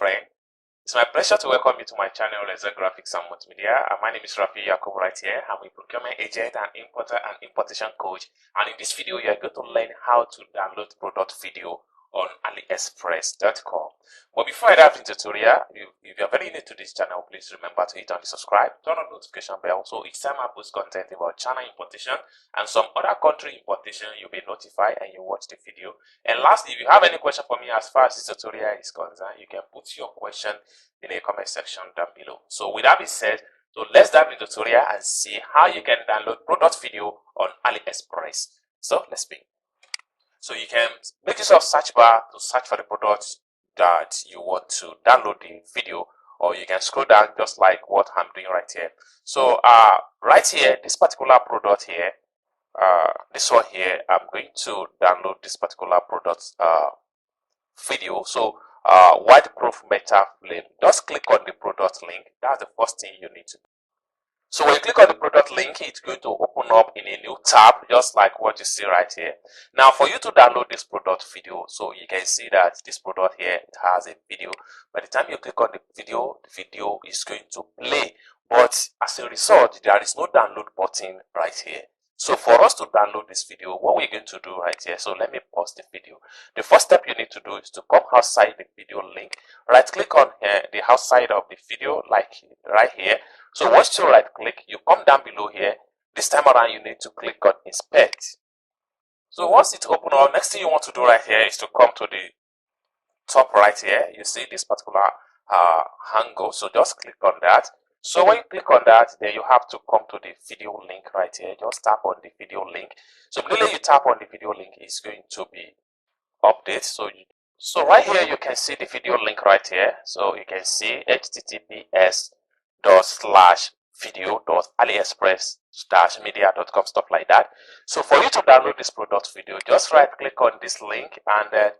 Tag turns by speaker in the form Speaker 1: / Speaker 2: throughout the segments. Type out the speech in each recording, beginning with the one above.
Speaker 1: friend. It's my pleasure to welcome you to my channel, Laser Graphics and Multimedia. My name is Rafi Yakob right here. I'm a procurement agent and importer and importation coach. And in this video, you're going to learn how to download product video on AliExpress.com. But before I dive into the tutorial, if you're very new to this channel, please remember to hit on the subscribe, turn on the notification bell, so each time I post content about China importation and some other country importation, you'll be notified and you watch the video. And lastly, if you have any question for me as far as this tutorial is concerned, you can put your question in the comment section down below. So with that being said, so let's dive into the tutorial and see how you can download product video on AliExpress. So let's begin. So you can make use of search bar to search for the product that you want to download the video, or you can scroll down just like what I'm doing right here. So right here, this particular product here, this one here, I'm going to download this particular product video. So whiteproof metal flame, just click on the product link. That's the first thing you need to do. So when you click on the product link, it's going to open up in a new tab, just like what you see right here. Now, for you to download this product video, so you can see that this product here, it has a video. By the time you click on the video is going to play. But as a result, there is no download button right here. So for us to download this video, what we're going to do right here, so let me pause the video. The first step you need to do is to come outside the video link, right click on the outside of the video, like right here. So once you right click, you come down below here. This time around, you need to click on inspect. So once it's open up, next thing you want to do right here is to come to the top right here. You see this particular angle, so just click on that. So when you click on that, then you have to come to the video link right here. Just tap on the video link. So immediately you tap on the video link, it's going to be update. So right here you can see the video link right here. So you can see https:/video.aliexpress-media.com, stuff like that. So for you to download this product video, just right click on this link and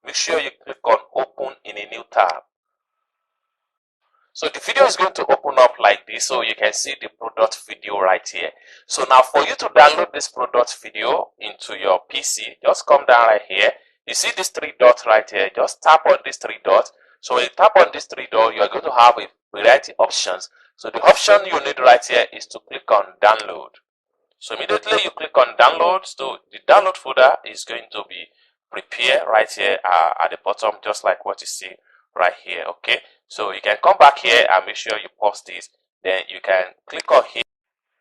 Speaker 1: make sure you click on open in a new tab. So the video is going to open up like this, so you can see the product video right here. So now for you to download this product video into your PC, just come down right here. You see these three dots right here, just tap on these three dots. So when you tap on these three dots, you are going to have a variety of options. So the option you need right here is to click on download. So immediately you click on download, so the download folder is going to be prepared right here at the bottom, just like what you see right here. Okay, so you can come back here and make sure you pause this, then you can click on here.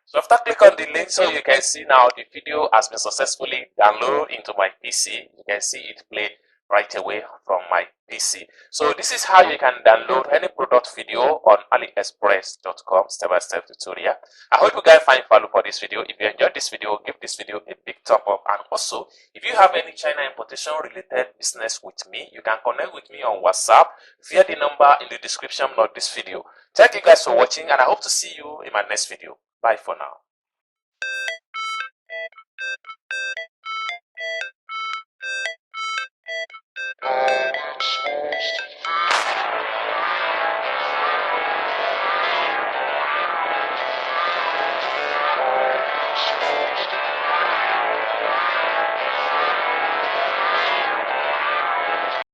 Speaker 1: So after click on the link, so you can see now the video has been successfully downloaded into my PC. You can see it play right away from my PC. So this is how you can download any product video on AliExpress.com, step-by-step tutorial. I hope you guys find value for this video. If you enjoyed this video, give this video a big thumb up. And also, if you have any China importation related business with me, you can connect with me on WhatsApp via the number in the description of this video. Thank you guys for watching, and I hope to see you in my next video. Bye for now.